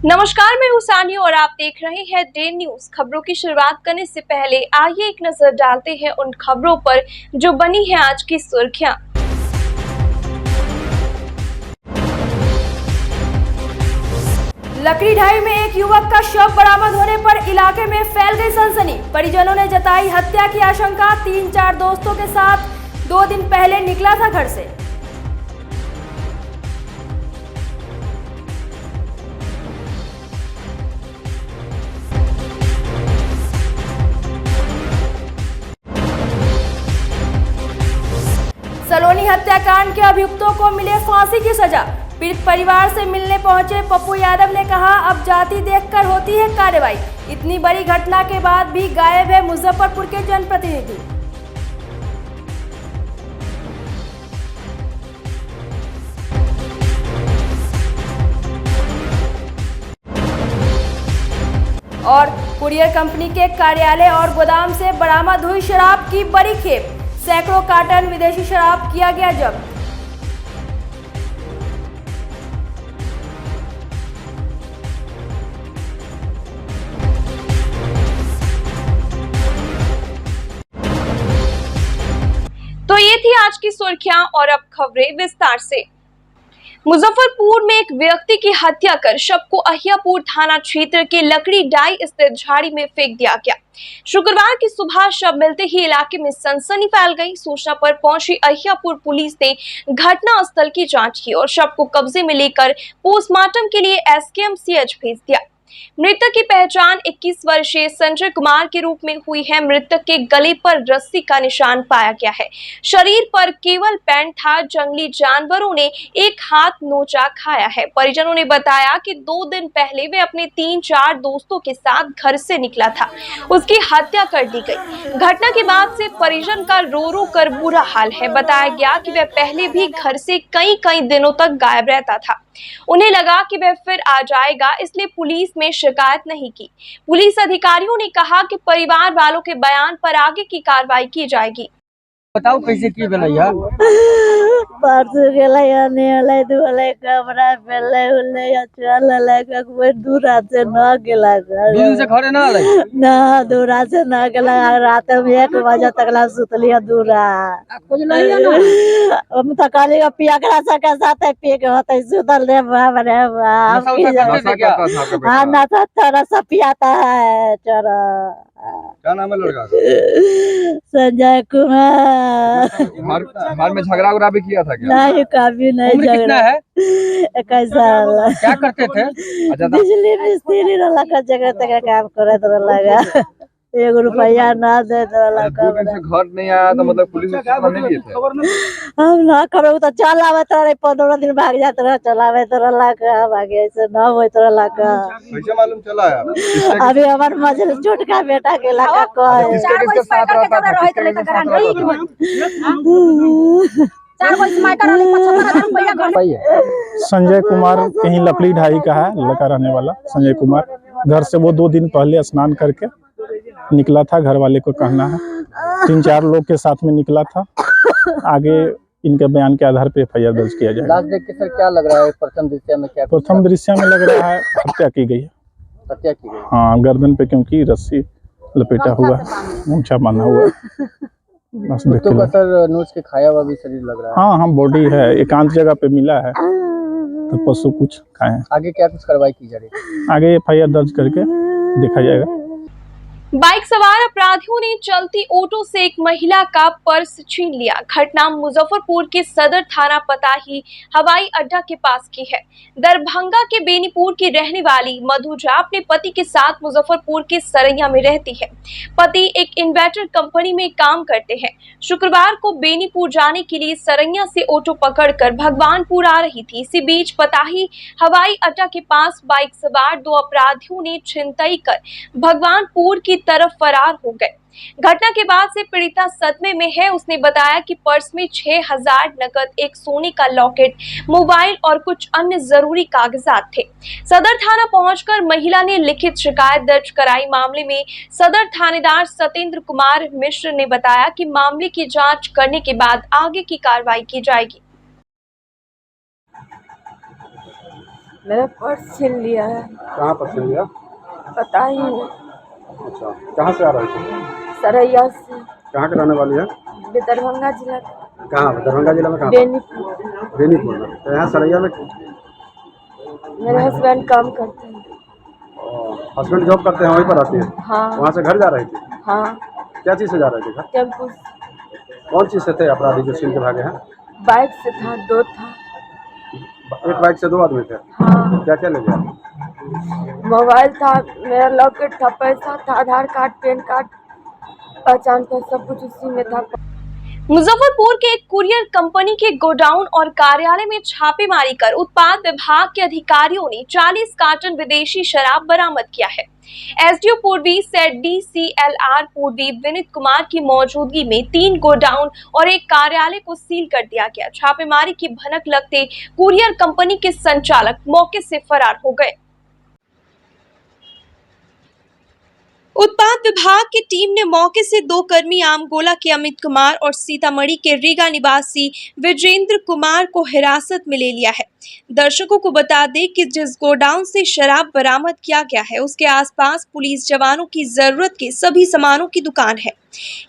नमस्कार, मैं हूं सानी और आप देख रहे हैं डे न्यूज। खबरों की शुरुआत करने से पहले आइए एक नजर डालते हैं उन खबरों पर जो बनी है आज की सुर्खियां। लकड़ी ढाई में एक युवक का शव बरामद होने पर इलाके में फैल गई सनसनी। परिजनों ने जताई हत्या की आशंका। 3-4 दोस्तों के साथ 2 दिन पहले निकला था घर से। सलोनी हत्याकांड के अभियुक्तों को मिले फांसी की सजा। पीड़ित परिवार से मिलने पहुंचे पप्पू यादव ने कहा, अब जाति देखकर होती है कार्रवाई। इतनी बड़ी घटना के बाद भी गायब है मुजफ्फरपुर के जनप्रतिनिधि। और कुरियर कंपनी के कार्यालय और गोदाम से बरामद हुई शराब की बड़ी खेप। सैकड़ों कार्टन विदेशी शराब किया गया जब्त। तो ये थी आज की सुर्खियां और अब खबरें विस्तार से। मुजफ्फरपुर में एक व्यक्ति की हत्या कर शव को अहियापुर थाना क्षेत्र के लकड़ी डाई स्थित झाड़ी में फेंक दिया गया। शुक्रवार की सुबह शव मिलते ही इलाके में सनसनी फैल गई। सूचना पर पहुंची अहियापुर पुलिस ने घटना स्थल की जांच की और शव को कब्जे में लेकर पोस्टमार्टम के लिए एसकेएमसीएच भेज दिया। मृतक की पहचान 21 वर्षीय संजय कुमार के रूप में हुई है। मृतक के गले पर रस्सी का निशान पाया गया है। शरीर पर केवल पैंट था। जंगली जानवरों ने एक हाथ नोचा खाया है। परिजनों ने बताया कि 2 दिन पहले वे अपने 3-4 दोस्तों के साथ घर से निकला था। उसकी हत्या कर दी गई। घटना के बाद से परिजन का रो रो कर बुरा हाल है। बताया गया कि वह पहले भी घर से कई दिनों तक गायब रहता था। उन्हें लगा कि वह फिर आ जाएगा, इसलिए पुलिस में शिकायत नहीं की। पुलिस अधिकारियों ने कहा कि परिवार वालों के बयान पर आगे की कार्रवाई की जाएगी। बताओ कैसे की भैया परसों गेला नेले दुले कमरा पेले उले या चल लगा कोई दूरा से न गेला। 2 दिन से घरे ना आले ना दूरा से न गेला। रात में 1 बजे तक ला सुतलिया दूरा। हम त काली पिया करा सके साथ पी के होते सुतल रे बाप रे बाप। हां ना था थोड़ा सा पियाता है चोरा। क्या नाम है लड़का? संजय कुमार। घर में झगड़ा उगड़ा भी किया था क्या? नहीं, कभी नहीं। उम्र कितना है? 21 साल। क्या करते थे? बिजली मिस्त्री रहला का जगह तक काम करत रहला। 1 रुपया ना दे रहला। 2 दिन से घर नहीं आया तो मतलब पुलिस को खबर नहीं किए थे? हम ना खबर तो चल आवे तो 15 दिन भाग जात रह। चलावे तो रहला का भागे ऐसे ना होत रहला का। कैसे मालूम चला है? अभी हमार मजल छोटका बेटा के लगा कोई किसके साथ रहता था? किसके साथ रहता था? संजय कुमार कहीं लकड़ी ढाई का है, लड़का रहने वाला संजय कुमार। घर से वो 2 दिन पहले स्नान करके निकला था, घर वाले को कहना है। 3-4 लोग के साथ में निकला था। आगे इनके बयान के आधार पे एफआईआर दर्ज किया जाएगा। लाश देख के सर क्या लग रहा है? प्रथम दृश्य में क्या? प्रथम दृश्य में लग रहा है हत्या की गई है। हत्या की गई? हाँ, गर्दन पे क्योंकि रस्सी लपेटा हुआ है, मूंछा बांधा हुआ है। बस तो का सर नोच के खाया हुआ भी शरीर लग रहा है। हाँ, बॉडी है, एकांत जगह पे मिला है तो पशु कुछ खाए। आगे क्या कुछ कार्रवाई की जा रही है? आगे एफआईआर दर्ज करके देखा जाएगा। बाइक सवार अपराधियों ने चलती ऑटो से एक महिला का पर्स छीन लिया। घटना मुजफ्फरपुर के सदर थाना पताही हवाई अड्डा के पास की है। दरभंगा के बेनीपुर की रहने वाली मधुजा अपने पति के साथ मुजफ्फरपुर के सरैया में रहती है। पति एक इन्वर्टर कंपनी में काम करते हैं। शुक्रवार को बेनीपुर जाने के लिए सरैया से ऑटो पकड़कर भगवानपुर आ रही थी। इसी बीच पताही हवाई अड्डा के पास बाइक सवार 2 अपराधियों ने छिनतई कर भगवानपुर की तरफ फरार हो गए। घटना के बाद से पीड़िता सदमे में है। उसने बताया कि पर्स में 6000 नकद, एक सोने का लॉकेट, मोबाइल और कुछ अन्य जरूरी कागजात थे। सदर थाना पहुंचकर महिला ने लिखित शिकायत दर्ज कराई। मामले में सदर थानेदार सत्येंद्र कुमार मिश्र ने बताया कि मामले की जांच करने के बाद आगे की कार्रवाई की जाएगी। मेरा पर्स छीन लिया है। कहाँ पर छीन लिया? पता ही नहीं। अच्छा, कहाँ से आ रहे थे? सरैया से। कहाँ के रहने वाली है? दरभंगा जिला। कहाँ? दरभंगा जिला में कहाँ? बेनीपुर। बेनीपुर में। तो यहाँ सरैया में मेरे हस्बैंड काम करते हैं। हस्बैंड जॉब करते हैं, वहीं पर आती है? हाँ। वहाँ से घर जा रही थी? हाँ। क्या चीज़ से जा रहे थे घर? टेम्पू। कौन चीज़ से थे अपराधी जो छीन के भागे हैं? बाइक से था, 2 था। एक बाइक से 2 आदमी थे? हाँ। क्या क्या ले गया? मोबाइल था, मेरा लॉकेट था, पैसा था, आधार कार्ड, पैन कार्ड, पहचान का सब कुछ उसी में था। मुजफ्फरपुर के एक कुरियर कंपनी के गोडाउन और कार्यालय में छापेमारी कर उत्पाद विभाग के अधिकारियों ने 40 कार्टन विदेशी शराब बरामद किया है। एसडीओ पूर्वी सेट DCLR पूर्वी विनीत कुमार की मौजूदगी में 3 गोडाउन और एक कार्यालय को सील कर दिया गया। छापेमारी की भनक लगते कुरियर कंपनी के संचालक मौके से फरार हो गए। उत्पाद विभाग की टीम ने मौके से 2 कर्मी आमगोला के अमित कुमार और सीतामढ़ी के रीगा निवासी विजेंद्र कुमार को हिरासत में ले लिया है। दर्शकों को बता दें कि जिस गोडाउन से शराब बरामद किया गया है उसके आसपास पुलिस जवानों की जरूरत के सभी सामानों की दुकान है।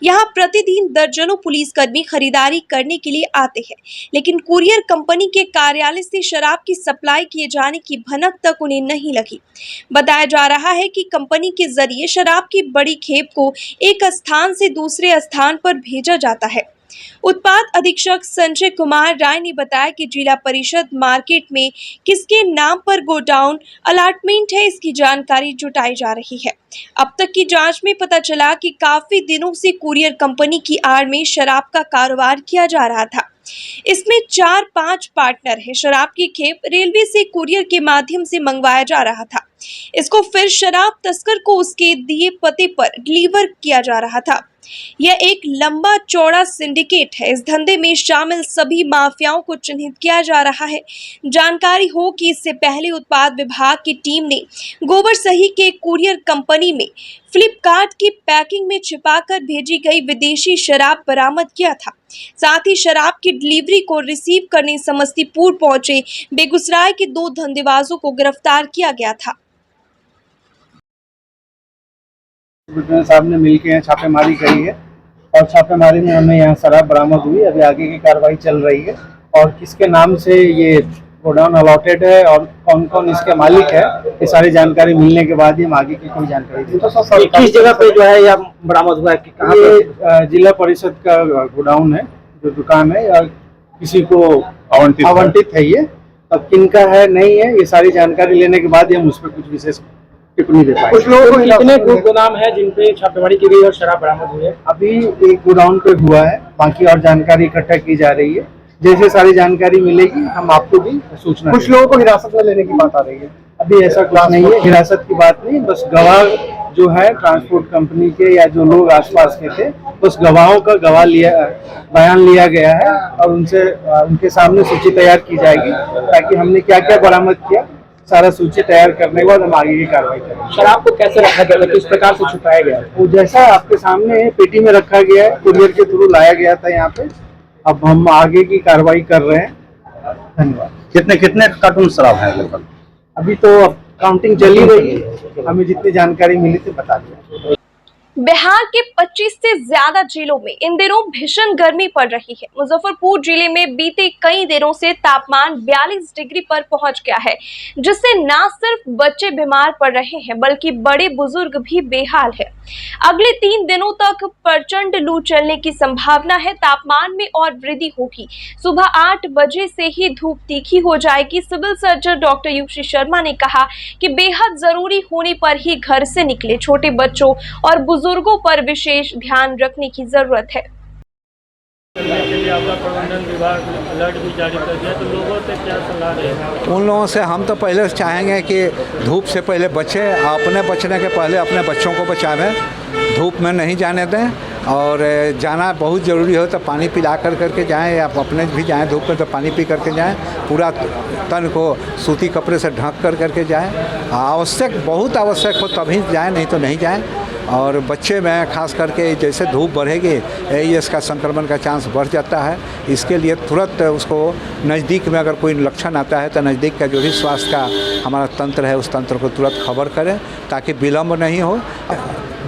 यहाँ प्रतिदिन दर्जनों पुलिसकर्मी खरीदारी करने के लिए आते हैं, लेकिन कुरियर कंपनी के कार्यालय से शराब की सप्लाई किए जाने की भनक तक उन्हें नहीं लगी। बताया जा रहा है कि कंपनी के जरिए शराब की बड़ी खेप को एक स्थान से दूसरे स्थान पर भेजा जाता है। उत्पाद अधीक्षक संजय कुमार राय ने बताया कि जिला परिषद मार्केट में किसके नाम पर गोडाउन अलॉटमेंट है, इसकी जानकारी जुटाई जा रही है। अब तक की जांच में पता चला कि काफी दिनों से कुरियर कंपनी की आड़ में शराब का कारोबार किया जा रहा था। इसमें 4-5 पार्टनर हैं। शराब की खेप रेलवे से कुरियर के माध्यम से मंगवाया जा रहा था। इसको फिर शराब तस्कर को उसके दिए पते पर डिलीवर किया जा रहा था। यह एक लंबा चौड़ा सिंडिकेट है। इस धंधे में शामिल सभी माफियाओं को चिन्हित किया जा रहा है। जानकारी हो कि इससे पहले उत्पाद विभाग की टीम ने गोबरसही के कुरियर कंपनी में फ्लिपकार्ट की पैकिंग में छिपाकर भेजी गई विदेशी शराब बरामद किया था। साथ ही शराब की डिलीवरी को रिसीव करने समस्तीपुर पहुंचे बेगूसराय के 2 धंधेबाजों को गिरफ्तार किया गया था। साहब ने मिलकर यहाँ छापेमारी करी है और छापेमारी में हमें यहाँ शराब बरामद हुई। अभी आगे की कार्रवाई चल रही है और किसके नाम से ये गोडाउन अलॉटेड है और कौन कौन इसके मालिक है, ये सारी जानकारी मिलने के बाद ही हम आगे की कोई जानकारी देंगे। तो किस जगह पे जो है यह बरामद हुआ है कि कहाँ पे? जिला परिषद का गोडाउन है, जो दुकान है या किसी को आवंटित है। ये अब किनका है नहीं है, ये सारी जानकारी लेने के बाद ही हम उस पर कुछ विशेष टिप्पणी दे पाएंगे। कुछ लोगों को कितने गोदाम है जिन पे छापेमारी की गई और शराब बरामद हुई है? अभी एक गोडाउन पे हुआ है, बाकी और जानकारी इकट्ठा की जा रही है। जैसे सारी जानकारी मिलेगी हम आपको भी सूचना। कुछ लोगों को हिरासत में लेने की बात आ रही है। अभी ऐसा कुछ नहीं है, हिरासत की बात नहीं, बस गवाह जो है ट्रांसपोर्ट कंपनी के या जो लोग आसपास के थे, उस गवाहों का बयान लिया गया है और उनके सामने सूची तैयार की जाएगी ताकि हमने क्या क्या बरामद किया, सारा सूची तैयार करने के बाद हम आगे की कार्रवाई करेंगे। शराब को कैसे रखा गया था, किस प्रकार से छुपाया गया? वो जैसा आपके सामने पेटी में रखा गया है, कुरियर के थ्रू लाया गया था यहाँ पे। अब हम आगे की कार्रवाई कर रहे हैं। धन्यवाद। कितने कार्टून शराब है लगभग? अभी तो काउंटिंग चल ही रही है, हमें जितनी जानकारी मिली थी बता दिया। बिहार के 25 से ज्यादा जिलों में इन दिनों भीषण गर्मी पड़ रही है। मुजफ्फरपुर जिले में बीते कई दिनों से तापमान 42 डिग्री पर पहुंच गया है, जिससे न सिर्फ बच्चे बीमार पड़ रहे हैं बल्कि बड़े बुजुर्ग भी बेहाल है। अगले 3 दिनों तक प्रचंड लू चलने की संभावना है। तापमान में और वृद्धि होगी। सुबह 8 बजे से ही धूप तीखी हो जाएगी। Civil surgeon doctor U C Sharma ने कहा कि बेहद जरूरी होने पर ही घर से निकले। छोटे बच्चों और बुजुर्गों पर विशेष ध्यान रखने की जरूरत है। आपदा प्रबंधन विभाग अलर्ट भी जारी कर दिया, तो लोगों से क्या सलाह रहेगा? उन लोगों से हम तो पहले चाहेंगे कि धूप से पहले बचें, अपने बचने के पहले अपने बच्चों को बचावें, धूप में नहीं जाने दें और जाना बहुत ज़रूरी हो तो पानी पिला करके जाएं या अपने भी जाएं धूप में तो पानी पी करके जाएं। पूरा तन को सूती कपड़े से ढक करके जाएं। आवश्यक बहुत आवश्यक हो तभी जाएं, नहीं तो नहीं जाएं। और बच्चे में खास करके जैसे धूप बढ़ेगी एईएस का संक्रमण का चांस बढ़ जाता है। इसके लिए तुरंत उसको नज़दीक में अगर कोई लक्षण आता है तो नज़दीक का जो भी स्वास्थ्य का हमारा तंत्र है उस तंत्र को तुरंत खबर करें ताकि विलम्ब नहीं हो।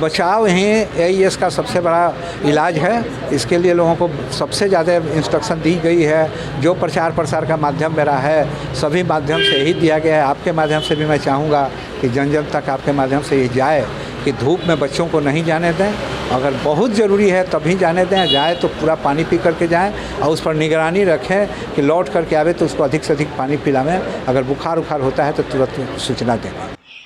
बचाव ही एईएस का सबसे बड़ा इलाज है। इसके लिए लोगों को सबसे ज़्यादा इंस्ट्रक्शन दी गई है। जो प्रचार प्रसार का माध्यम मेरा है सभी माध्यम से ही दिया गया है। आपके माध्यम से भी मैं चाहूँगा कि जन जन तक आपके माध्यम से ये जाए कि धूप में बच्चों को नहीं जाने दें। अगर बहुत ज़रूरी है तभी जाने दें, जाए तो पूरा पानी पी करके जाएं और उस पर निगरानी रखें कि लौट करके आवे तो उसको अधिक से अधिक पानी पिलावें। अगर बुखार उखार होता है तो तुरंत सूचना दें।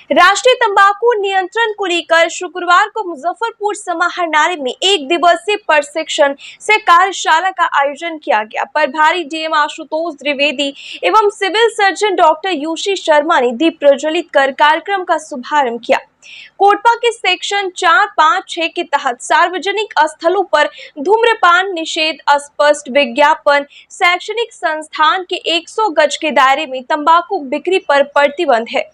राष्ट्रीय तंबाकू नियंत्रण को लेकर शुक्रवार को मुजफ्फरपुर समाहरणालय में 1 दिवसीय प्रशिक्षण से कार्यशाला का आयोजन किया गया। प्रभारी डीएम आशुतोष द्विवेदी एवं सिविल सर्जन डॉक्टर यूशी शर्मा ने दीप प्रज्वलित कर कार्यक्रम का शुभारंभ किया। कोटपा के सेक्शन 4, 5, 6 के तहत सार्वजनिक स्थलों पर धूम्रपान निषेध, अस्पष्ट विज्ञापन, शैक्षणिक संस्थान के 100 गज के दायरे में तंबाकू बिक्री पर प्रतिबंध है।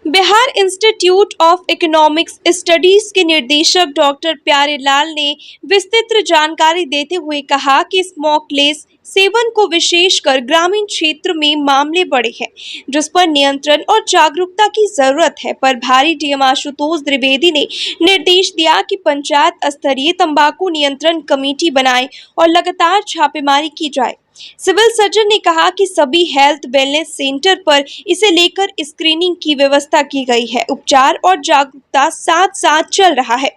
Bihar institute of economics studies के निदेशक डॉक्टर प्यारेलाल ने विस्तृत जानकारी देते हुए कहा कि स्मोकलेस सेवन को विशेषकर ग्रामीण क्षेत्र में मामले बढ़े हैं, जिस पर नियंत्रण और जागरूकता की जरूरत है। प्रभारी डीएम आशुतोष द्विवेदी ने निर्देश दिया कि पंचायत स्तरीय तंबाकू नियंत्रण कमेटी बनाए और लगातार छापेमारी की जाए। सिविल सर्जन ने कहा कि सभी हेल्थ वेलनेस सेंटर पर इसे लेकर स्क्रीनिंग की व्यवस्था की गई है। उपचार और जागरूकता साथ साथ चल रहा है।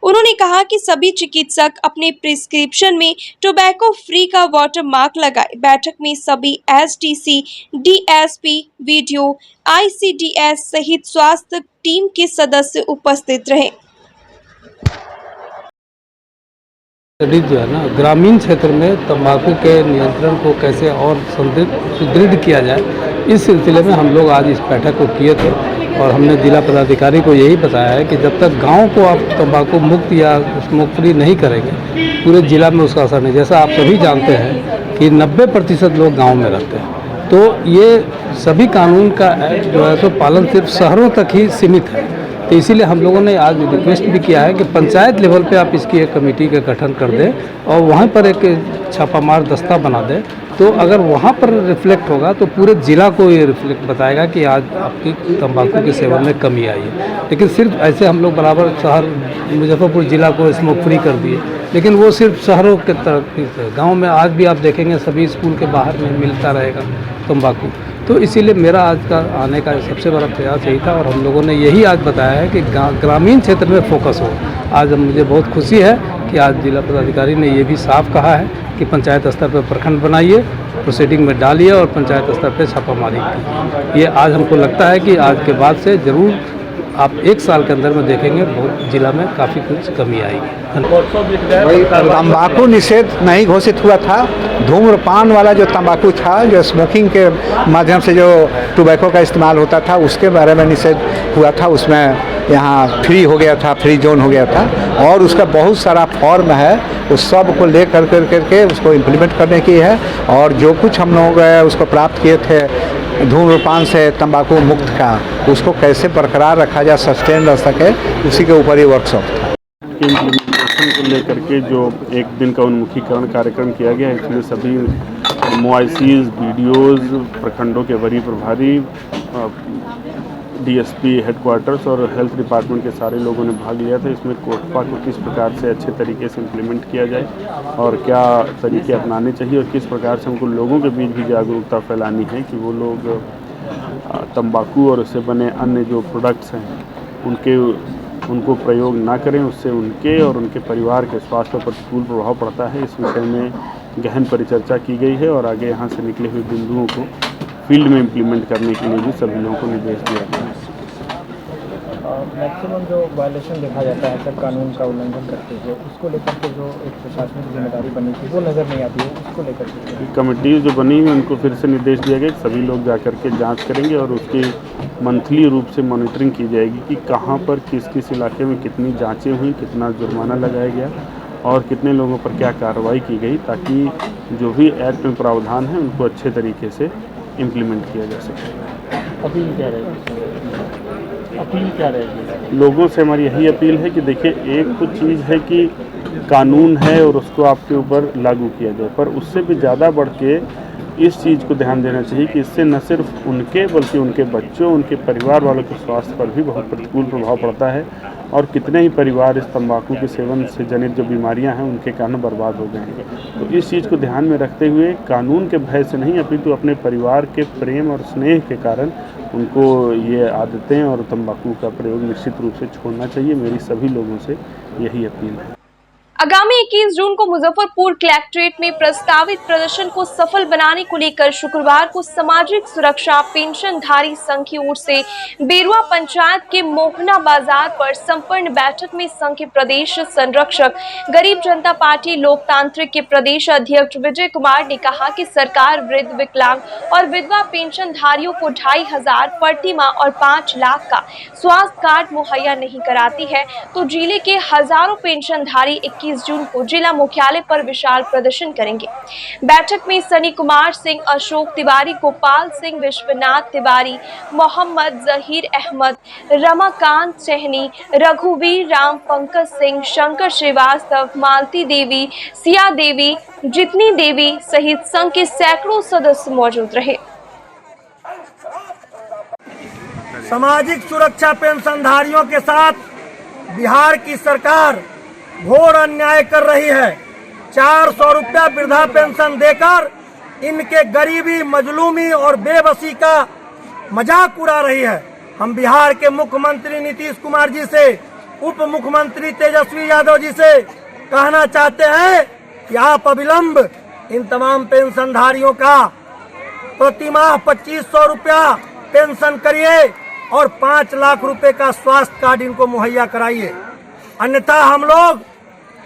उन्होंने कहा कि सभी चिकित्सक अपने प्रिस्क्रिप्शन में टोबैको फ्री का वाटर मार्क लगाए। बैठक में सभी एसडीसी, डीएसपी, वीडियो, आईसीडीएस सहित स्वास्थ्य टीम के सदस्य उपस्थित रहे। स्टडीज जो है ना, ग्रामीण क्षेत्र में तंबाकू के नियंत्रण को कैसे और सुदृढ़ किया जाए, इस सिलसिले में हम लोग आज इस बैठक को किए थे और हमने जिला पदाधिकारी को यही बताया है कि जब तक गांव को आप तंबाकू मुक्त या स्मोक फ्री नहीं करेंगे, पूरे जिला में उसका असर नहीं। जैसा आप सभी जानते हैं कि 90% लोग गाँव में रहते हैं, तो ये सभी कानून का जो है तो पालन सिर्फ शहरों तक ही सीमित है। तो इसीलिए हम लोगों ने आज रिक्वेस्ट भी किया है कि पंचायत लेवल पे आप इसकी एक कमेटी का गठन कर दें और वहाँ पर एक छापामार दस्ता बना दें। तो अगर वहाँ पर रिफ्लेक्ट होगा तो पूरे ज़िला को ये रिफ्लेक्ट बताएगा कि आज आपकी तंबाकू के सेवन में कमी आई है। लेकिन सिर्फ ऐसे हम लोग बराबर शहर मुजफ्फरपुर ज़िला को स्मोक फ्री कर दिए, लेकिन वो सिर्फ शहरों के तरफ। गाँव में आज भी आप देखेंगे सभी स्कूल के बाहर में मिलता रहेगा तंबाकू। तो इसीलिए मेरा आज का आने का सबसे बड़ा प्रयास यही था और हम लोगों ने यही आज बताया है कि ग्रामीण क्षेत्र में फोकस हो। आज मुझे बहुत खुशी है कि आज जिला पदाधिकारी ने ये भी साफ कहा है कि पंचायत स्तर पर प्रखंड बनाइए, प्रोसीडिंग में डालिए और पंचायत स्तर पर छापामारी कीजिए। ये आज हमको लगता है कि आज के बाद से ज़रूर आप 1 साल के अंदर में देखेंगे बहुत जिला में काफ़ी कुछ कमी आएगी। तंबाकू निषेध नहीं घोषित हुआ था। धूम्रपान वाला जो तंबाकू था, जो स्मोकिंग के माध्यम से जो टोबैको का इस्तेमाल होता था, उसके बारे में निषेध हुआ था। उसमें यहाँ फ्री हो गया था, फ्री जोन हो गया था और उसका बहुत सारा फॉर्म है, उस सब को ले करके उसको इम्प्लीमेंट करने की है। और जो कुछ हम लोग उसको प्राप्त किए थे धूम्रपान से तंबाकू मुक्त का, उसको कैसे बरकरार रखा जाए, सस्टेन रह सके, उसी के ऊपर ही वर्कशॉप था। इम्प्लीमेंटेशन को लेकर के जो 1 दिन का उन्मुखीकरण कार्यक्रम किया गया, इसमें सभी मोआईसीज, बीडीओज, प्रखंडों के वरीय प्रभारी, डीएसपी हेडक्वार्टर्स और हेल्थ डिपार्टमेंट के सारे लोगों ने भाग लिया था। इसमें कोटपा को किस प्रकार से अच्छे तरीके से इम्प्लीमेंट किया जाए और क्या तरीके अपनाने चाहिए और किस प्रकार से हमको लोगों के बीच भी जागरूकता फैलानी है कि वो लोग तंबाकू और उससे बने अन्य जो प्रोडक्ट्स हैं उनको प्रयोग ना करें। उससे उनके और उनके परिवार के स्वास्थ्य पर प्रतिकूल प्रभाव पड़ता है। इस विषय में गहन परिचर्चा की गई है और आगे यहाँ से निकले हुए बिंदुओं को फील्ड में इम्प्लीमेंट करने के लिए भी सभी लोगों को निर्देश दिया गया है। मैक्सिमम जो वायलेशन देखा जाता है सर, कानून का उल्लंघन करते हुए, उसको लेकर के जो एक प्रशासनिक जिम्मेदारी बनी थी वो नज़र नहीं आती है, उसको लेकर के कमेटी जो बनी है उनको फिर से निर्देश दिया गया कि सभी लोग जाकर के जांच करेंगे और उसकी मंथली रूप से मॉनिटरिंग की जाएगी कि कहाँ पर किस किस इलाके में कितनी जाँचें हुई, कितना जुर्माना लगाया गया और कितने लोगों पर क्या कार्रवाई की गई, ताकि जो भी एक्ट में प्रावधान है उनको अच्छे तरीके से इम्प्लीमेंट किया जा सके। अभी क्या रहेगा अपील क्या रहेगी? लोगों से हमारी यही अपील है कि देखिए, एक तो चीज़ है कि कानून है और उसको आपके ऊपर लागू किया जाए, पर उससे भी ज़्यादा बढ़ के इस चीज़ को ध्यान देना चाहिए कि इससे न सिर्फ उनके बल्कि उनके बच्चों, उनके परिवार वालों के स्वास्थ्य पर भी बहुत प्रतिकूल प्रभाव पड़ता है और कितने ही परिवार इस तंबाकू के सेवन से जनित जो बीमारियां हैं उनके कारण बर्बाद हो गए हैं। तो इस चीज़ को ध्यान में रखते हुए कानून के भय से नहीं, अपितु अपने परिवार के प्रेम और स्नेह के कारण उनको ये आदतें और तंबाकू का प्रयोग निश्चित रूप से छोड़ना चाहिए। मेरी सभी लोगों से यही अपील है। आगामी 21 जून को मुजफ्फरपुर कलेक्ट्रेट में प्रस्तावित प्रदर्शन को सफल बनाने को लेकर शुक्रवार को सामाजिक सुरक्षा पेंशनधारी संघ की ओर से बेरुआ पंचायत के मोहना बाजार पर संपन्न बैठक में संघ के प्रदेश संरक्षक गरीब जनता पार्टी लोकतांत्रिक के प्रदेश अध्यक्ष विजय कुमार ने कहा कि सरकार वृद्ध, विकलांग और विधवा पेंशनधारियों को 2500 प्रति माह और 5 लाख का स्वास्थ्य कार्ड मुहैया नहीं कराती है, तो जिले के हजारों पेंशनधारी 21 जून को जिला मुख्यालय पर विशाल प्रदर्शन करेंगे। बैठक में सनी कुमार सिंह, अशोक तिवारी, गोपाल सिंह, विश्वनाथ तिवारी, मोहम्मद जहीर अहमद, रमाकांत सहनी, रघुवीर राम, पंकज सिंह, शंकर श्रीवास्तव, मालती देवी, सिया देवी, जितनी देवी सहित संघ के सैकड़ों सदस्य मौजूद रहे। सामाजिक सुरक्षा पेंशनधारियों के साथ बिहार की सरकार घोर अन्याय कर रही है। 400 रुपया वृद्धा पेंशन देकर इनके गरीबी, मजलूमी और बेबसी का मजाक उड़ा रही है। हम बिहार के मुख्यमंत्री नीतीश कुमार जी से, उप मुख्यमंत्री तेजस्वी यादव जी से कहना चाहते हैं कि आप अविलंब इन तमाम पेंशनधारियों का प्रति माह 2500 रुपया पेंशन करिए और 5 लाख रुपए का स्वास्थ्य कार्ड इनको मुहैया कराइए। अन्यथा हम लोग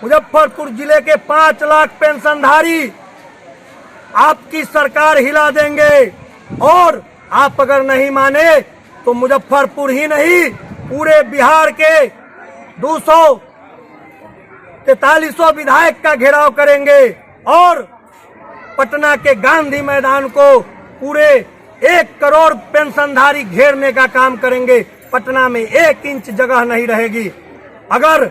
मुजफ्फरपुर जिले के 5 लाख पेंशनधारी आपकी सरकार हिला देंगे और आप अगर नहीं माने तो मुजफ्फरपुर ही नहीं पूरे बिहार के 243 विधायक का घेराव करेंगे और पटना के गांधी मैदान को पूरे 1 करोड़ पेंशनधारी घेरने का काम करेंगे। पटना में 1 इंच जगह नहीं रहेगी। अगर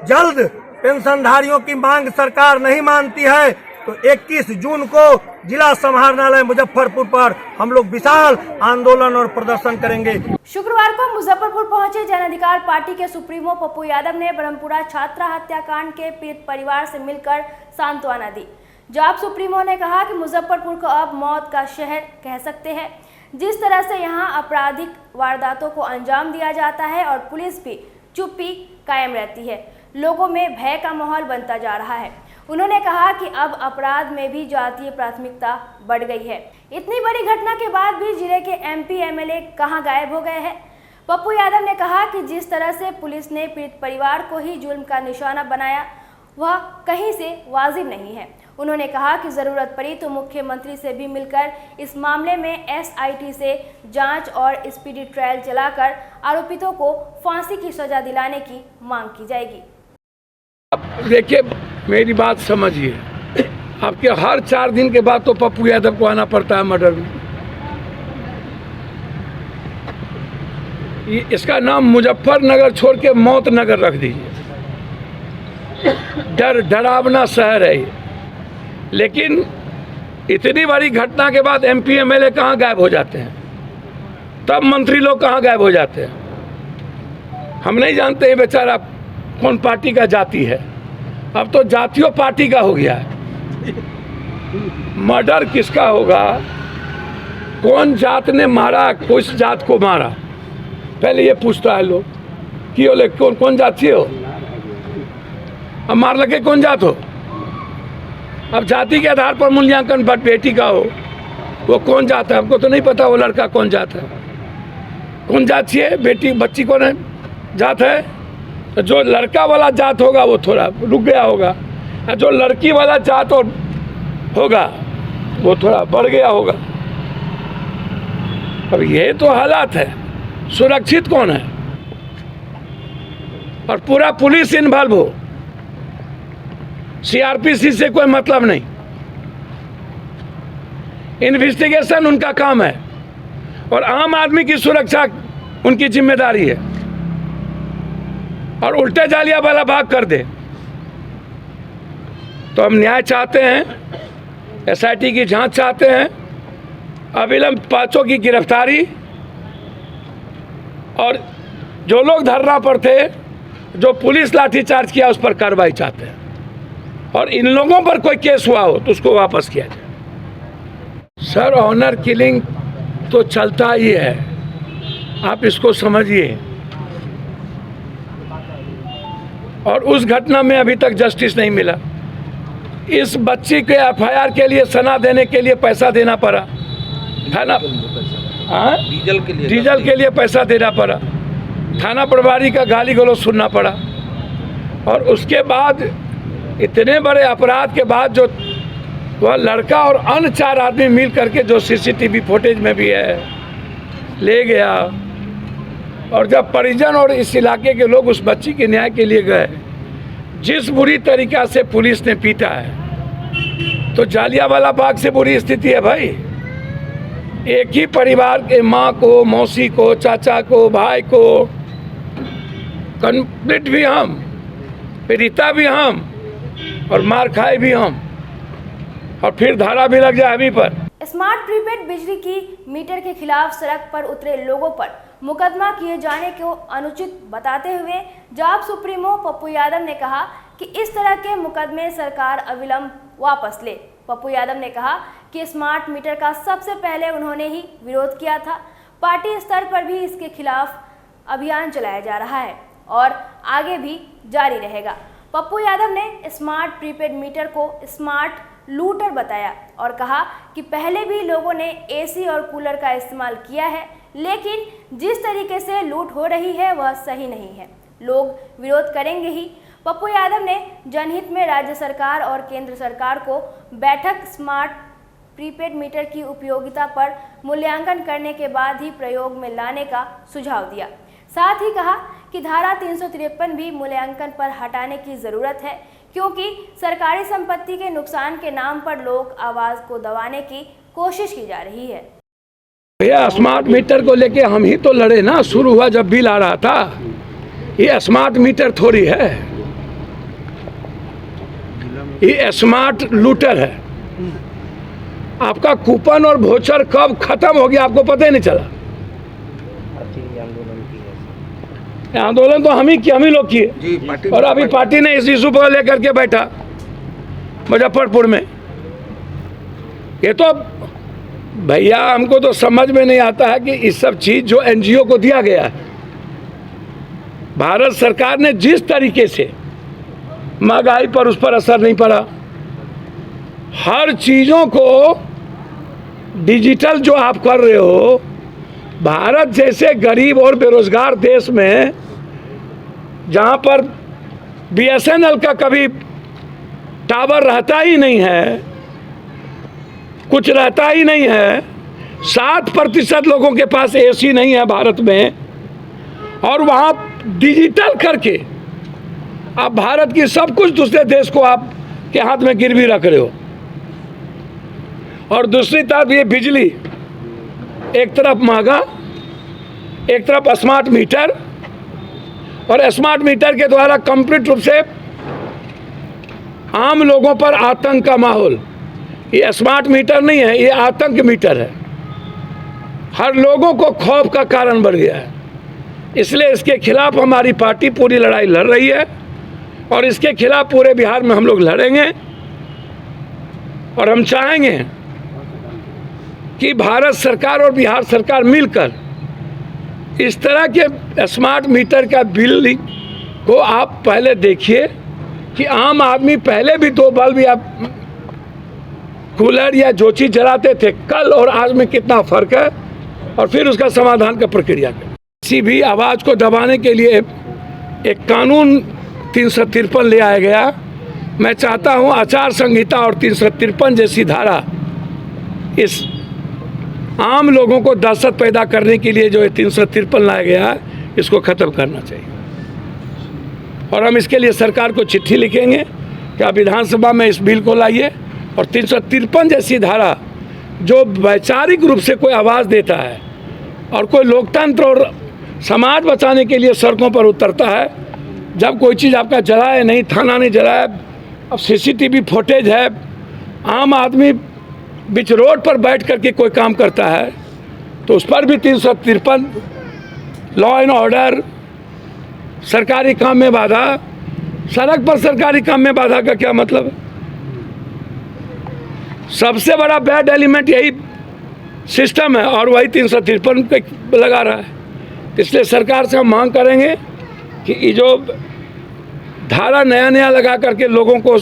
जल्द पेंशनधारियों की मांग सरकार नहीं मानती है तो 21 जून को जिला समाहरणालय मुजफ्फरपुर पर हम लोग विशाल आंदोलन और प्रदर्शन करेंगे। शुक्रवार को मुजफ्फरपुर पहुंचे जन अधिकार पार्टी के सुप्रीमो पप्पू यादव ने ब्रह्मपुरा छात्रा हत्याकांड के पीड़ित परिवार से मिलकर सांत्वना दी। जॉब सुप्रीमो ने कहा कि मुजफ्फरपुर को अब मौत का शहर कह सकते हैं। जिस तरह से यहां आपराधिक वारदातों को अंजाम दिया जाता है और पुलिस भी चुप्पी कायम रहती है, लोगों में भय का माहौल बनता जा रहा है। उन्होंने कहा कि अब अपराध में भी जातीय प्राथमिकता बढ़ गई है। इतनी बड़ी घटना के बाद भी जिले के एमपी एमएलए कहां गायब हो गए हैं। पप्पू यादव ने कहा कि जिस तरह से पुलिस ने पीड़ित परिवार को ही जुल्म का निशाना बनाया वह कहीं से वाजिब नहीं है। उन्होंने कहा कि जरूरत पड़ी तो मुख्यमंत्री से भी मिलकर इस मामले में एसआईटी से जांच और स्पीडी ट्रायल चलाकर आरोपितों को फांसी की सजा दिलाने की मांग की जाएगी। देखिए, मेरी बात समझिए, आपके हर 4 दिन के बाद तो पप्पू यादव को आना पड़ता है मर्डर में। इसका नाम मुजफ्फरनगर छोड़ के मौत नगर रख दीजिए। डरावना शहर है ये। लेकिन इतनी बड़ी घटना के बाद एमपी एमएलए कहाँ गायब हो जाते हैं, तब मंत्री लोग कहाँ गायब हो जाते हैं। हम नहीं जानते हैं बेचारा कौन पार्टी का जाति है। अब तो जातियों पार्टी का हो गया है। मर्डर किसका होगा, कौन जात ने मारा, किस जात को मारा, पहले ये पूछता है लोग कि बोले कौन जाति हो, अब मार लगे कौन जात हो। अब जाति के आधार पर मूल्यांकन बेटी का हो, वो कौन जात है, हमको तो नहीं पता वो लड़का कौन जात है, कौन जाति है, बेटी बच्ची कौन है जात है। तो जो लड़का वाला जात होगा वो थोड़ा रुक गया होगा, और जो लड़की वाला जात और होगा वो थोड़ा बढ़ गया होगा। अब ये तो हालात है। सुरक्षित कौन है और पूरा पुलिस इन्वॉल्व हो, सीआरपीसी से कोई मतलब नहीं, इन्वेस्टिगेशन उनका काम है और आम आदमी की सुरक्षा उनकी जिम्मेदारी है, और उल्टे जालियांवाला बाग कर दे तो हम न्याय चाहते हैं, SIT की जांच चाहते हैं, अविलंब पांचों की गिरफ्तारी, और जो लोग धरना पर थे, जो पुलिस लाठीचार्ज किया, उस पर कार्रवाई चाहते हैं, और इन लोगों पर कोई केस हुआ हो तो उसको वापस किया जाए। सर, ऑनर किलिंग तो चलता ही है, आप इसको समझिए, और उस घटना में अभी तक जस्टिस नहीं मिला। इस बच्ची के FIR के लिए सना देने के लिए पैसा देना पड़ा, थाना डीजल के लिए पैसा देना पड़ा, थाना प्रभारी का गाली गलौज सुनना पड़ा, और उसके बाद इतने बड़े अपराध के बाद जो वह लड़का और अन्य 4 आदमी मिल करके, जो CCTV फुटेज में भी है, ले गया, और जब परिजन और इस इलाके के लोग उस बच्ची के न्याय के लिए गए, जिस बुरी तरीका से पुलिस ने पीटा है, तो जालियांवाला बाग से बुरी स्थिति है भाई। एक ही परिवार के माँ को, मौसी को, चाचा को, भाई को, कंप्लीट भी हम, पीड़िता भी हम, और मार खाए भी हम, और फिर धारा भी लग जाए हमी पर। स्मार्ट प्रीपेड बिजली की मीटर के खिलाफ सड़क पर उतरे लोगों पर मुकदमा किए जाने को अनुचित बताते हुए जाप सुप्रीमो पप्पू यादव ने कहा कि इस तरह के मुकदमे सरकार अविलंब वापस ले। पप्पू यादव ने कहा कि स्मार्ट मीटर का सबसे पहले उन्होंने ही विरोध किया था। पार्टी स्तर पर भी इसके खिलाफ अभियान चलाया जा रहा है और आगे भी जारी रहेगा। पप्पू यादव ने स्मार्ट प्रीपेड मीटर को स्मार्ट लूटर बताया और कहा कि पहले भी लोगों ने AC और कूलर का इस्तेमाल किया है, लेकिन जिस तरीके से लूट हो रही है वह सही नहीं है, लोग विरोध करेंगे ही। पप्पू यादव ने जनहित में राज्य सरकार और केंद्र सरकार को बैठक स्मार्ट प्रीपेड मीटर की उपयोगिता पर मूल्यांकन करने के बाद ही प्रयोग में लाने का सुझाव दिया। साथ ही कहा कि धारा 353 भी मूल्यांकन पर हटाने की ज़रूरत है, क्योंकि सरकारी संपत्ति के नुकसान के नाम पर लोग आवाज़ को दबाने की कोशिश की जा रही है। भैया, स्मार्ट मीटर को लेके हम ही तो लड़े ना, शुरू हुआ जब बिल आ रहा था। ये स्मार्ट मीटर थोड़ी है, ये स्मार्ट लूटर है। आपका कूपन और वोचर कब खत्म हो गया आपको पता ही नहीं चला। आंदोलन तो हम ही लोग किए, और अभी पार्टी ने इस इशू पर लेकर के बैठा मुजफ्फरपुर में। ये तो भैया हमको तो समझ में नहीं आता है कि इस सब चीज जो NGO को दिया गया है, भारत सरकार ने जिस तरीके से महंगाई पर उस पर असर नहीं पड़ा, हर चीजों को डिजिटल जो आप कर रहे हो, भारत जैसे गरीब और बेरोजगार देश में जहां पर BSNL का कभी टावर रहता ही नहीं है, कुछ रहता ही नहीं है, 7% लोगों के पास AC नहीं है भारत में, और वहां डिजिटल करके आप भारत की सब कुछ दूसरे देश को आप के हाथ में गिरवी रख रहे हो। और दूसरी तरफ ये बिजली, एक तरफ महंगा, एक तरफ स्मार्ट मीटर, और स्मार्ट मीटर के द्वारा कंप्लीट रूप से आम लोगों पर आतंक का माहौल। ये स्मार्ट मीटर नहीं है, ये आतंक मीटर है। हर लोगों को खौफ का कारण बढ़ गया है। इसलिए इसके खिलाफ हमारी पार्टी पूरी लड़ाई लड़ रही है, और इसके खिलाफ पूरे बिहार में हम लोग लड़ेंगे, और हम चाहेंगे कि भारत सरकार और बिहार सरकार मिलकर इस तरह के स्मार्ट मीटर का बिल को आप पहले देखिए कि आम आदमी पहले भी 2 बल्ब या कूलर या जो चीज़ जलाते थे, कल और आज में कितना फर्क है, और फिर उसका समाधान का प्रक्रिया करें। किसी भी आवाज़ को दबाने के लिए एक कानून 353 ले आया गया। मैं चाहता हूं आचार संहिता और 353 जैसी धारा इस आम लोगों को दहशत पैदा करने के लिए जो 353 लाया गया है, इसको ख़त्म करना चाहिए। और हम इसके लिए सरकार को चिट्ठी लिखेंगे कि आप विधानसभा में इस बिल को लाइए, और 353 जैसी धारा जो वैचारिक रूप से कोई आवाज़ देता है और कोई लोकतंत्र और समाज बचाने के लिए सड़कों पर उतरता है। जब कोई चीज़ आपका जला है, नहीं थाना नहीं जला है, अब CCTV फुटेज है, आम आदमी बीच रोड पर बैठ करके कोई काम करता है तो उस पर भी 353, लॉ एंड ऑर्डर, सरकारी काम में बाधा। सड़क पर सरकारी काम में बाधा का क्या मतलब है? सबसे बड़ा बैड एलिमेंट यही सिस्टम है और वही 353 पे लगा रहा है। इसलिए सरकार से हम मांग करेंगे कि ये जो धारा नया लगा करके लोगों को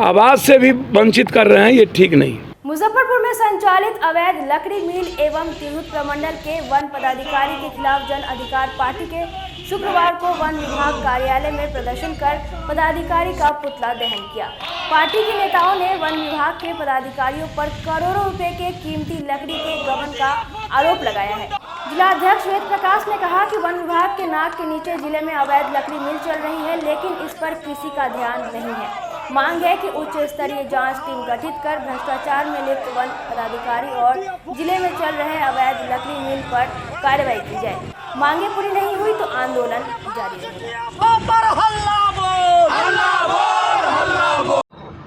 आवाज़ से भी वंचित कर रहे हैं, ये ठीक नहीं। मुजफ्फरपुर में संचालित अवैध लकड़ी मिल एवं तिरहुत प्रमंडल के वन पदाधिकारी के खिलाफ जन अधिकार पार्टी के शुक्रवार को वन विभाग कार्यालय में प्रदर्शन कर पदाधिकारी का पुतला दहन किया। पार्टी के नेताओं ने वन विभाग के पदाधिकारियों पर करोड़ों रुपए के कीमती लकड़ी के गबन का आरोप लगाया है। जिलाध्यक्ष वेद प्रकाश ने कहा कि वन विभाग के नाक के नीचे जिले में अवैध लकड़ी मिल चल रही है, लेकिन इस पर किसी का ध्यान नहीं है। मांग है कि उच्च स्तरीय जांच टीम गठित कर भ्रष्टाचार में लिप्त वन पदाधिकारी और जिले में चल रहे अवैध लकड़ी मिल पर कार्रवाई की जाए। मांगे पूरी नहीं हुई तो आंदोलन जारी रहेगा।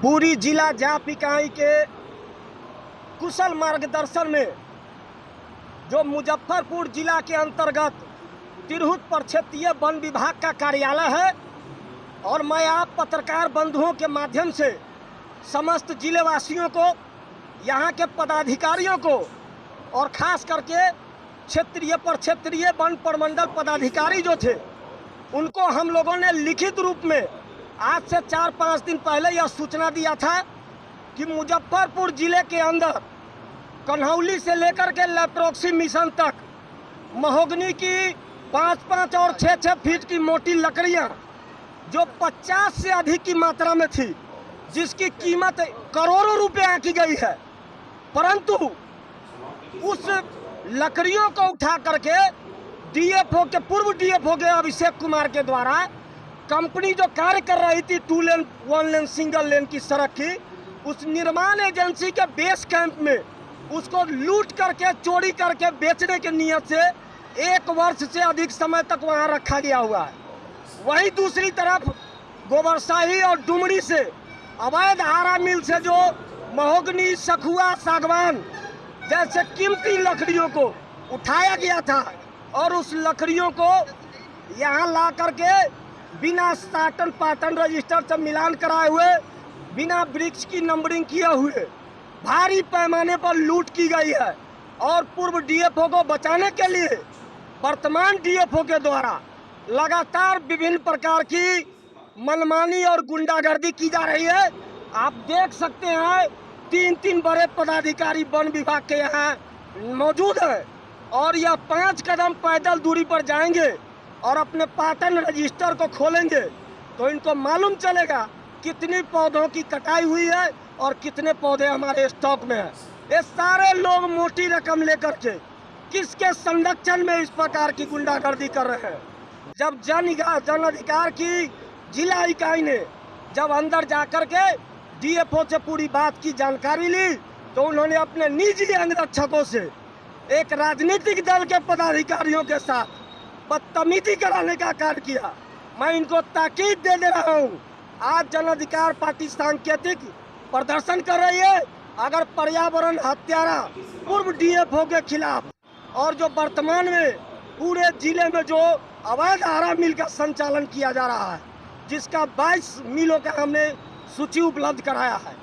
पूरी जिला जाप इकाई के कुशल मार्गदर्शन में जो मुजफ्फरपुर जिला के अंतर्गत तिरहुत प्रक्षेत्रीय वन विभाग का कार्यालय है और मैं आप पत्रकार बंधुओं के माध्यम से समस्त जिले वासियों को, यहाँ के पदाधिकारियों को और खास करके क्षेत्रीय प्रक्षेत्रीय वन प्रमंडल पदाधिकारी जो थे उनको हम लोगों ने लिखित रूप में आज से 4-5 दिन पहले यह सूचना दिया था कि मुजफ्फरपुर जिले के अंदर कन्हौली से लेकर के लेप्रोक्सी मिशन तक महोगनी की 5-5 और 6-6 फीट की मोटी लकड़ियाँ जो 50 से अधिक की मात्रा में थी, जिसकी कीमत करोड़ों रुपए आंकी गई है, परंतु उस लकड़ियों को उठा करके DFO के पूर्व DFO के अभिषेक कुमार के द्वारा कंपनी जो कार्य कर रही थी 2 लेन 1 लेन सिंगल लेन की सड़क की, उस निर्माण एजेंसी के बेस कैंप में उसको लूट करके चोरी करके बेचने की नियत से 1 वर्ष से अधिक समय तक वहां रखा गया हुआ है। वहीं दूसरी तरफ गोबरशाही और डुमरी से अवैध आरा मिल से जो महोगनी, सखुआ, सागवान जैसे कीमती लकड़ियों को उठाया गया था और उस लकड़ियों को यहाँ ला करके बिना साटन पाटन रजिस्टर से मिलान कराए हुए, बिना वृक्ष की नंबरिंग किए हुए भारी पैमाने पर लूट की गई है। और पूर्व DFO को बचाने के लिए वर्तमान DFO के द्वारा लगातार विभिन्न प्रकार की मनमानी और गुंडागर्दी की जा रही है। आप देख सकते हैं 3-3 बड़े पदाधिकारी वन विभाग के यहाँ मौजूद हैं और यह 5 कदम पैदल दूरी पर जाएंगे और अपने पाटन रजिस्टर को खोलेंगे तो इनको मालूम चलेगा कितनी पौधों की कटाई हुई है और कितने पौधे हमारे स्टॉक में हैं। ये सारे लोग मोटी रकम लेकर के किसके संरक्षण में इस प्रकार की गुंडागर्दी कर रहे हैं। जब जन अधिकार की जिला इकाई ने जब अंदर जाकर के DFO से पूरी बात की जानकारी ली तो उन्होंने अपने निजी अंगरक्षकों से एक राजनीतिक दल के पदाधिकारियों के साथ बदतमीजी कराने का कार्य किया। मैं इनको ताकीद दे रहा हूँ, आज जन अधिकार पार्टी सांकेतिक प्रदर्शन कर रही है। अगर पर्यावरण हत्यारा पूर्व DFO के खिलाफ और जो वर्तमान में पूरे जिले में जो अवैध आरा मिल का संचालन किया जा रहा है, जिसका 22 मिलों का हमने सूची उपलब्ध कराया है।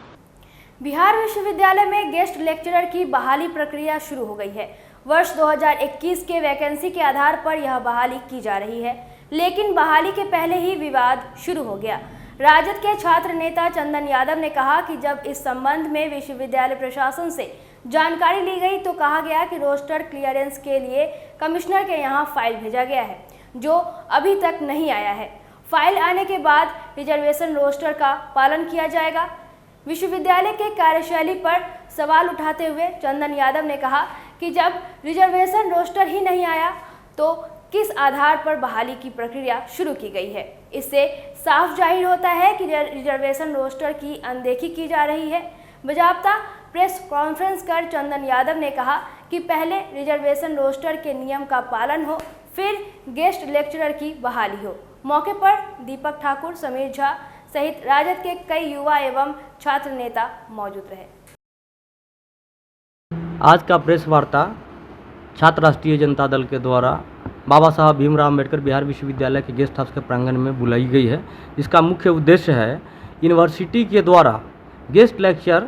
बिहार विश्वविद्यालय में गेस्ट लेक्चरर की बहाली प्रक्रिया शुरू हो गई है। वर्ष 2021 के वैकेंसी के आधार पर यह बहाली की जा रही है, लेकिन बहाली के पहले ही विवाद शुरू हो गया। राजद के छात्र नेता चंदन यादव ने कहा कि जब इस संबंध में विश्वविद्यालय प्रशासन से जानकारी ली गई तो कहा गया कि रोस्टर क्लियरेंस के लिए कमिश्नर के यहाँ फाइल भेजा गया है, जो अभी तक नहीं आया है। फाइल आने के बाद रिजर्वेशन रोस्टर का पालन किया जाएगा। विश्वविद्यालय के कार्यशैली पर सवाल उठाते हुए चंदन यादव ने कहा कि जब रिजर्वेशन रोस्टर ही नहीं आया तो किस आधार पर बहाली की प्रक्रिया शुरू की गई है। इससे साफ जाहिर होता है कि रिजर्वेशन रोस्टर की अनदेखी की जा रही है। बजाबता प्रेस कॉन्फ्रेंस कर चंदन यादव ने कहा कि पहले रिजर्वेशन रोस्टर के नियम का पालन हो, फिर गेस्ट लेक्चरर की बहाली हो। मौके पर दीपक ठाकुर, समीर झा सहित राजद के कई युवा एवं छात्र नेता मौजूद रहे। आज का प्रेस वार्ता छात्र राष्ट्रीय जनता दल के द्वारा बाबा साहब भीमराव अम्बेडकर बिहार विश्वविद्यालय के गेस्ट हाउस के प्रांगण में बुलाई गई है। इसका मुख्य उद्देश्य है यूनिवर्सिटी के द्वारा गेस्ट लेक्चर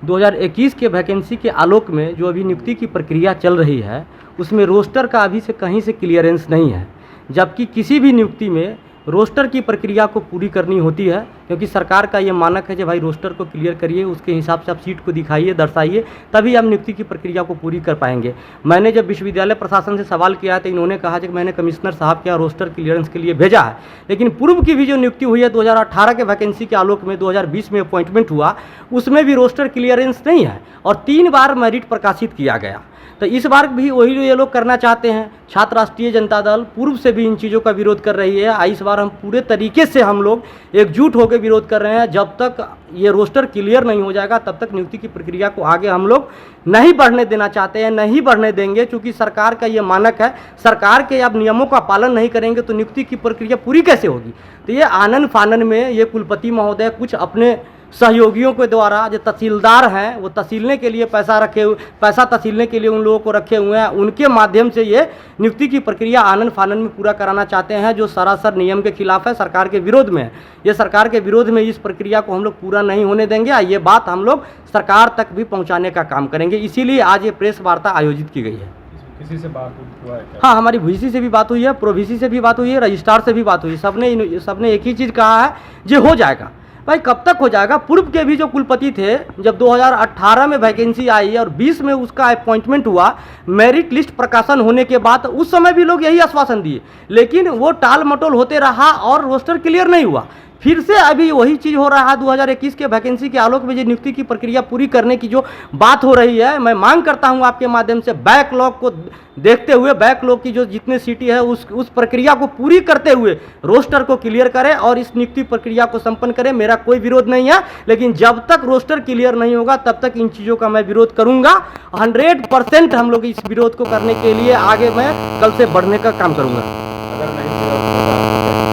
2021 के वैकेंसी के आलोक में जो अभी नियुक्ति की प्रक्रिया चल रही है उसमें रोस्टर का अभी से कहीं से क्लियरेंस नहीं है, जबकि किसी भी नियुक्ति में रोस्टर की प्रक्रिया को पूरी करनी होती है, क्योंकि सरकार का ये मानक है कि भाई रोस्टर को क्लियर करिए, उसके हिसाब से आप सीट को दिखाइए, दर्शाइए, तभी हम नियुक्ति की प्रक्रिया को पूरी कर पाएंगे। मैंने जब विश्वविद्यालय प्रशासन से सवाल किया तो इन्होंने कहा कि मैंने कमिश्नर साहब के यहाँ रोस्टर क्लियरेंस के लिए भेजा है, लेकिन पूर्व की भी जो नियुक्ति हुई है 2018 के वैकेंसी के आलोक में 2020 में अपॉइंटमेंट हुआ, उसमें भी रोस्टर क्लियरेंस नहीं है और 3 बार मेरिट प्रकाशित किया गया। तो इस बार भी वही ये लोग करना चाहते हैं। छात्र राष्ट्रीय जनता दल पूर्व से भी इन चीज़ों का विरोध कर रही है। इस बार हम पूरे तरीके से हम लोग एकजुट होकर विरोध कर रहे हैं। जब तक ये रोस्टर क्लियर नहीं हो जाएगा तब तक नियुक्ति की प्रक्रिया को आगे हम लोग नहीं बढ़ने देना चाहते हैं, नहीं बढ़ने देंगे, क्योंकि सरकार का ये मानक है। सरकार के अब नियमों का पालन नहीं करेंगे तो नियुक्ति की प्रक्रिया पूरी कैसे होगी। तो ये आनन फानन में ये कुलपति महोदय कुछ अपने सहयोगियों के द्वारा जो तहसीलदार हैं वो तहसीलने के लिए पैसा तहसीलने के लिए उन लोगों को रखे हुए हैं, उनके माध्यम से ये नियुक्ति की प्रक्रिया आनन फानन में पूरा कराना चाहते हैं, जो सरासर नियम के खिलाफ है, सरकार के विरोध में है। ये सरकार के विरोध में इस प्रक्रिया को हम लोग पूरा नहीं होने देंगे। ये बात हम लोग सरकार तक भी पहुँचाने का काम करेंगे, इसीलिए आज ये प्रेस वार्ता आयोजित की गई है। किसी से बात हुआ है? हाँ, हमारी VC से भी बात हुई है, प्रोवीसी से भी बात हुई है, रजिस्ट्रार से भी बात हुई। सबने एक ही चीज़ कहा है, ये हो जाएगा। भाई कब तक हो जाएगा? पूर्व के भी जो कुलपति थे, जब 2018 में वैकेंसी आई और 20 में उसका अपॉइंटमेंट हुआ, मेरिट लिस्ट प्रकाशन होने के बाद उस समय भी लोग यही आश्वासन दिए, लेकिन वो टाल मटोल होते रहा और रोस्टर क्लियर नहीं हुआ। फिर से अभी वही चीज़ हो रहा है। 2021 के वैकेंसी के आलोक में जो नियुक्ति की प्रक्रिया पूरी करने की जो बात हो रही है, मैं मांग करता हूं आपके माध्यम से बैकलॉग को देखते हुए, बैकलॉग की जो जितने सीटें है उस प्रक्रिया को पूरी करते हुए रोस्टर को क्लियर करें और इस नियुक्ति प्रक्रिया को संपन्न करें। मेरा कोई विरोध नहीं है, लेकिन जब तक रोस्टर क्लियर नहीं होगा तब तक इन चीज़ों का मैं विरोध करूंगा। 100% हम लोग इस विरोध को करने के लिए आगे मैं कल से बढ़ने का काम करूंगा।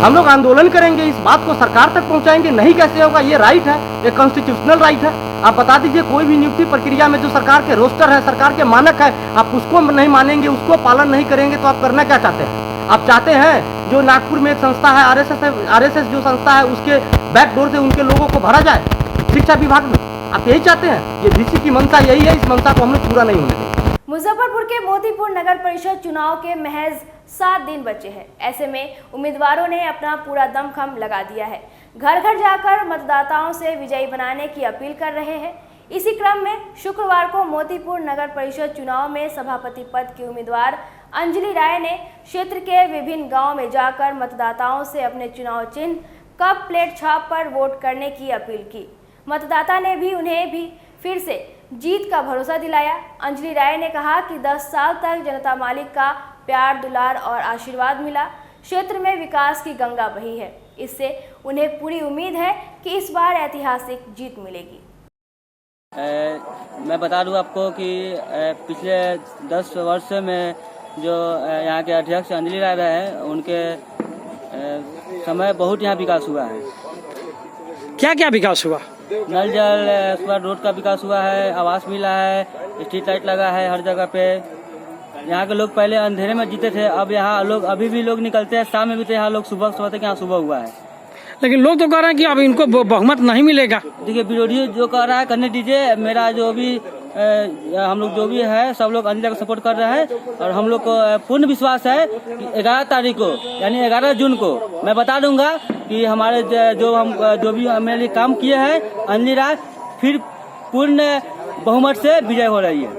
हम लोग आंदोलन करेंगे, इस बात को सरकार तक पहुंचाएंगे। नहीं कैसे होगा? ये राइट है, ये कॉन्स्टिट्यूशनल राइट है। आप बता दीजिए, कोई भी नियुक्ति प्रक्रिया में जो सरकार के रोस्टर है, सरकार के मानक है, आप उसको नहीं मानेंगे, उसको पालन नहीं करेंगे तो आप करना क्या चाहते हैं? आप चाहते हैं जो नागपुर में एक संस्था है, RSS जो संस्था है, उसके बैकडोर से उनके लोगों को भरा जाए शिक्षा विभाग में? आप यही चाहते हैं? ये VC की मंशा यही है। इस मंशा को हम लोग पूरा नहीं होने देंगे। मुजफ्फरपुर के मोतीपुर नगर परिषद चुनाव के महज 7 दिन बचे हैं। ऐसे में उम्मीदवारों ने अपना पूरा दमखम लगा दिया है। घर घर जाकर मतदाताओं से विजयी बनाने की अपील कर रहे हैं। इसी क्रम में शुक्रवार को मोतीपुर नगर परिषद चुनाव में सभापति पद की उम्मीदवार अंजलि राय ने क्षेत्र के विभिन्न गाँव में जाकर मतदाताओं से अपने चुनाव चिन्ह कप प्लेट छाप पर वोट करने की अपील की। मतदाता ने भी उन्हें भी फिर से जीत का भरोसा दिलाया। अंजलि राय ने कहा कि 10 साल तक जनता मालिक का प्यार, दुलार और आशीर्वाद मिला। क्षेत्र में विकास की गंगा बही है। इससे उन्हें पूरी उम्मीद है कि इस बार ऐतिहासिक जीत मिलेगी। मैं बता दूं आपको कि पिछले 10 वर्ष में जो यहाँ के अध्यक्ष अंजलि राय हैं, उनके समय बहुत यहाँ विकास हुआ है। क्या क्या विकास हुआ? नल जल, रोड का विकास हुआ है, आवास मिला है, स्ट्रीट लाइट लगा है हर जगह पे। यहाँ के लोग पहले अंधेरे में जीते थे, अब यहाँ लोग अभी भी लोग निकलते हैं, शाम में भी तो यहाँ लोग सुबह तक यहाँ सुबह हुआ है। लेकिन लोग तो कह रहे हैं कि अब इनको बहुमत नहीं मिलेगा। देखिए, विरोधी जो कह रहा है करने दीजिए। मेरा जो भी हम लोग जो भी है सब लोग अंजलि को सपोर्ट कर रहे हैं और हम लोग को पूर्ण विश्वास है कि 11 तारीख को यानी 11 जून को मैं बता दूंगा कि हमारे जो भी मेरे लिए काम किए हैं अंजलि राय फिर पूर्ण बहुमत से विजय हो रही है।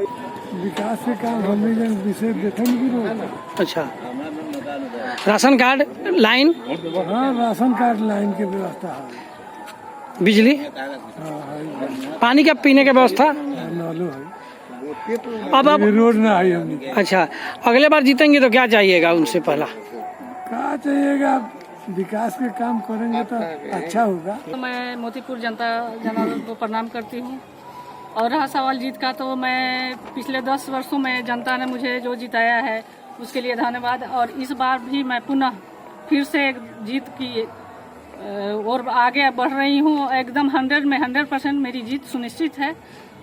विकास के काम हमने विशेष देखा। अच्छा, राशन कार्ड लाइन? हाँ, राशन कार्ड लाइन की व्यवस्था है। बिजली? पानी का पीने की व्यवस्था? अब रोड ना आई हमने। अच्छा, अगले बार जीतेंगे तो क्या चाहिएगा उनसे? पहला क्या चाहिएगा? विकास के काम करेंगे तो अच्छा होगा। मैं मोतीपुर जनता जनार्दन को प्रणाम करती हूँ। और रहा सवाल जीत का, तो मैं पिछले 10 वर्षों में जनता ने मुझे जो जिताया है उसके लिए धन्यवाद। और इस बार भी मैं पुनः फिर से एक जीत की और आगे बढ़ रही हूँ। एकदम 100 में 100% मेरी जीत सुनिश्चित है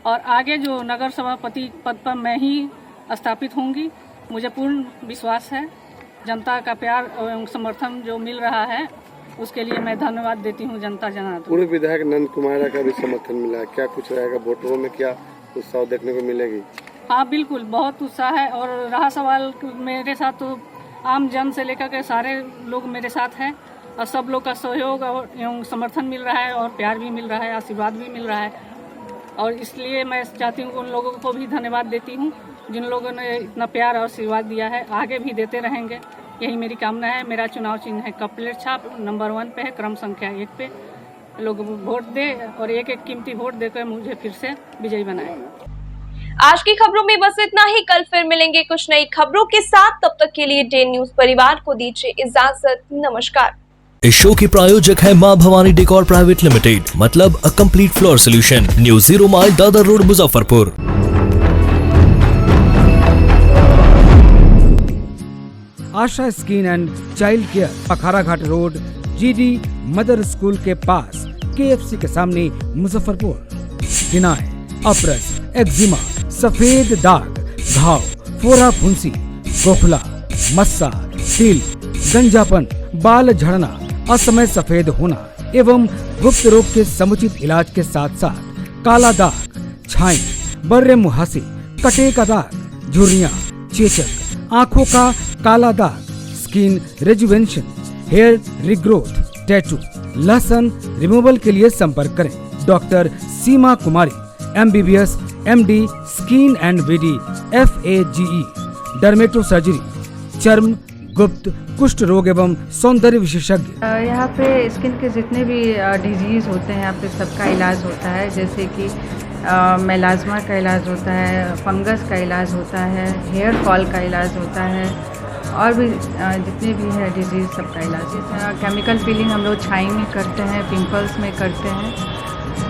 और आगे जो नगर सभापति पद पर मैं ही स्थापित होंगी। मुझे पूर्ण विश्वास है। जनता का प्यार एवं समर्थन जो मिल रहा है उसके लिए मैं धन्यवाद देती हूँ जनता जनार्दन। पूर्व विधायक नंद कुमार का भी समर्थन मिला है, क्या कुछ रहेगा वोटरों में, क्या उत्साह देखने को मिलेगी? हाँ बिल्कुल, बहुत उत्साह है। और रहा सवाल मेरे साथ, तो आम जन से लेकर के सारे लोग मेरे साथ हैं और सब लोग का सहयोग और एवं समर्थन मिल रहा है और प्यार भी मिल रहा है, आशीर्वाद भी मिल रहा है। और इसलिए मैं चाहती हूँ कि उन लोगों को भी धन्यवाद देती हूँ जिन लोगों ने इतना प्यार और आशीर्वाद दिया है, आगे भी देते रहेंगे, यही मेरी कामना है। मेरा चुनाव चिन्ह है कप प्लेट छाप, नंबर 1 पे है, क्रम संख्या 1 पे। लोग वोट दे और एक एक कीमती वोट देकर मुझे फिर से विजयी बनाए। आज की खबरों में बस इतना ही। कल फिर मिलेंगे कुछ नई खबरों के साथ। तब तक के लिए डे न्यूज परिवार को दीजिए इजाजत। नमस्कार। इस शो के प्रायोजक है मां भवानी डेकोर प्राइवेट लिमिटेड, मतलब a complete floor solution, new 0 mile Dadar road, Muzaffarpur. Asha skin and child care, Akhara Ghat road, GD mother school के पास, KFC के सामने, मुजफ्फरपुर। फिनाइल, अपरस, एक्जिमा, सफेद दाग, घाव, फोड़ा फुंसी, गोखला, मस्सा, तिल, गंजापन, बाल झड़ना, असमय सफेद होना एवं गुप्त रोग के समुचित इलाज के साथ साथ काला दाग, छाई, बर्रे मुहासे, कटे का दाग, झुर्रियां, चेचक, आंखों का काला दाग, स्किन रेजुवेंशन, हेयर रिग्रोथ, टैटू, लहसन रिमूवल के लिए संपर्क करें doctor Seema Kumari, MBBS, MD, skin and VD, FAGE, dermato surgery, चर्म, गुप्त, कुष्ठ रोग एवं सौंदर्य विशेषज्ञ। यहाँ पे स्किन के जितने भी डिजीज़ होते हैं यहाँ पे सबका इलाज होता है, जैसे कि मेलाज्मा का इलाज होता है, फंगस का इलाज होता है, हेयर फॉल का इलाज होता है और भी जितने भी है डिजीज़ सबका इलाज होता है। केमिकल पीलिंग हम लोग छाई में करते हैं, पिंपल्स में करते हैं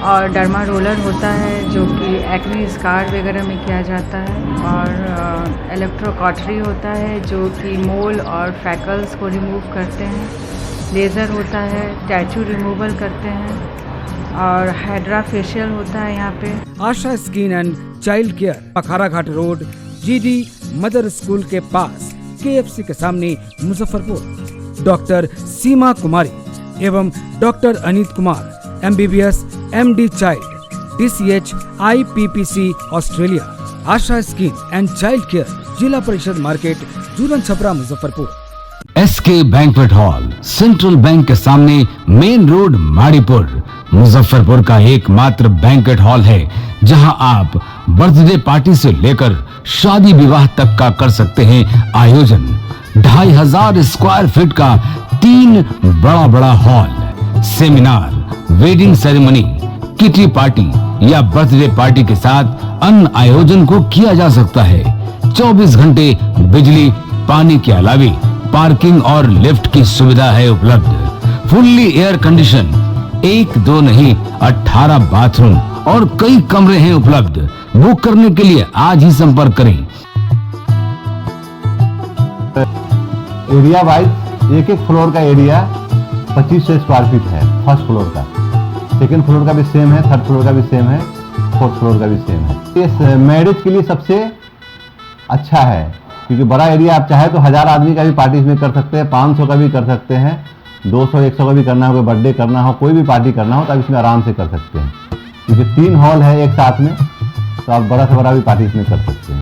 और डर्मा रोलर होता है जो कि एक्ने स्कार वगैरह में किया जाता है और इलेक्ट्रोकॉटरी होता है जो कि मोल और फ्रैकल्स को रिमूव करते हैं, लेज़र होता है, टैटू रिमूवल करते हैं और हाइड्रा फेशियल होता है यहाँ पे। Asha skin and child care, Akhara Ghat road, GD mother school के पास, KFC के सामने, मुजफ्फरपुर। डॉक्टर सीमा कुमारी एवं doctor Aneet Kumar, MBBS, MD child, DCH, IPPC Australia. Asha skin and child care, जिला परिषद market, Jhulan Chhapra, Muzaffarpur. SK banquet hall, central bank के सामने, मेन रोड, माड़ीपुर, मुजफ्फरपुर का एकमात्र बैंक्वेट हॉल है जहां आप बर्थडे पार्टी से लेकर शादी विवाह तक का कर सकते हैं आयोजन। 2500 स्क्वायर फीट का 3 बड़ा hall, seminar, wedding ceremony, kitty party या बर्थडे पार्टी के साथ अन्य आयोजन को किया जा सकता है। 24 घंटे बिजली पानी के अलावे पार्किंग और लिफ्ट की सुविधा है उपलब्ध। फुल्ली एयर कंडीशन, 1 2 नहीं 18 बाथरूम और कई कमरे हैं उपलब्ध। बुक करने के लिए आज ही संपर्क करें। एरिया वाइज एक फ्लोर का एरिया 2500 स्क्वायर फीट है, फर्स्ट फ्लोर का। सेकेंड फ्लोर का भी सेम है, थर्ड फ्लोर का भी सेम है, फोर्थ फ्लोर का भी सेम है। ये मैरिज के लिए सबसे अच्छा है क्योंकि बड़ा एरिया, आप चाहे तो 1000 आदमी का भी पार्टी इसमें कर सकते हैं, 500 का भी कर सकते हैं, 200 100 का भी करना हो, कोई बर्थडे करना हो, कोई भी पार्टी करना हो तो आप इसमें आराम से कर सकते हैं क्योंकि 3 हॉल है एक साथ में, तो आप बड़ा से बड़ा भी पार्टी इसमें कर सकते हैं।